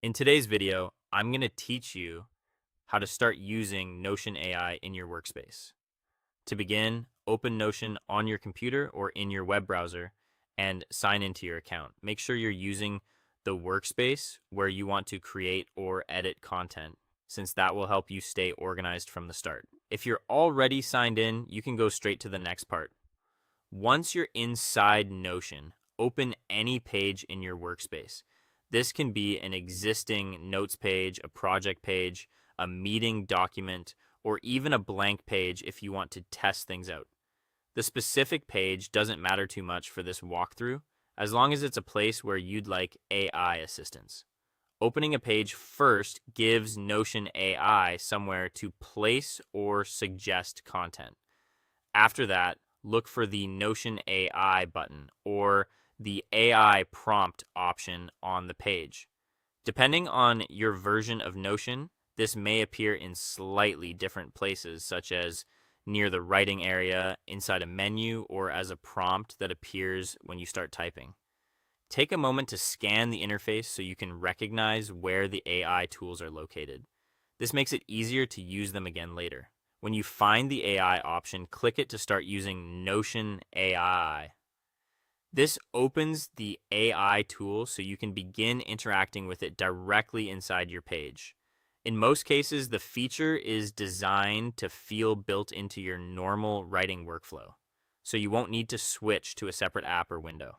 In today's video, I'm going to teach you how to start using Notion AI in your workspace. To begin, open Notion on your computer or in your web browser and sign into your account. Make sure you're using the workspace where you want to create or edit content, since that will help you stay organized from the start. If you're already signed in, you can go straight to the next part. Once you're inside Notion, open any page in your workspace. This can be an existing notes page, a project page, a meeting document, or even a blank page if you want to test things out. The specific page doesn't matter too much for this walkthrough, as long as it's a place where you'd like AI assistance. Opening a page first gives Notion AI somewhere to place or suggest content. After that, look for the Notion AI button or the AI prompt option on the page. Depending on your version of Notion, this may appear in slightly different places, such as near the writing area, inside a menu, or as a prompt that appears when you start typing. Take a moment to scan the interface so you can recognize where the AI tools are located. This makes it easier to use them again later. When you find the AI option, click it to start using Notion AI. This opens the AI tool so you can begin interacting with it directly inside your page. In most cases, the feature is designed to feel built into your normal writing workflow, so you won't need to switch to a separate app or window.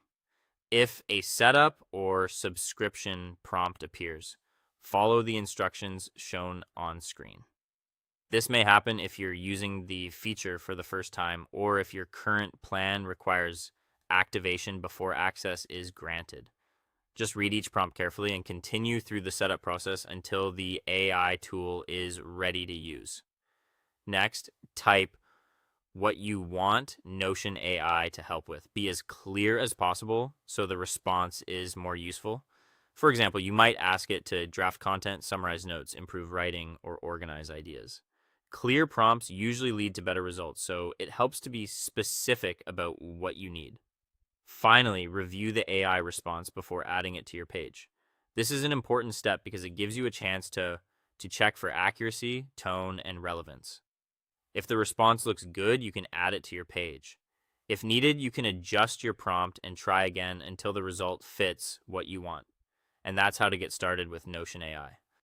If a setup or subscription prompt appears, follow the instructions shown on screen. This may happen if you're using the feature for the first time or if your current plan requires activation before access is granted. Just read each prompt carefully and continue through the setup process until the AI tool is ready to use. Next, type what you want Notion AI to help with. Be as clear as possible so the response is more useful. For example, you might ask it to draft content, summarize notes, improve writing, or organize ideas. Clear prompts usually lead to better results, so it helps to be specific about what you need. Finally, review the AI response before adding it to your page. This is an important step because it gives you a chance to check for accuracy, tone, and relevance. If the response looks good, you can add it to your page. If needed, you can adjust your prompt and try again until the result fits what you want. And that's how to get started with Notion AI.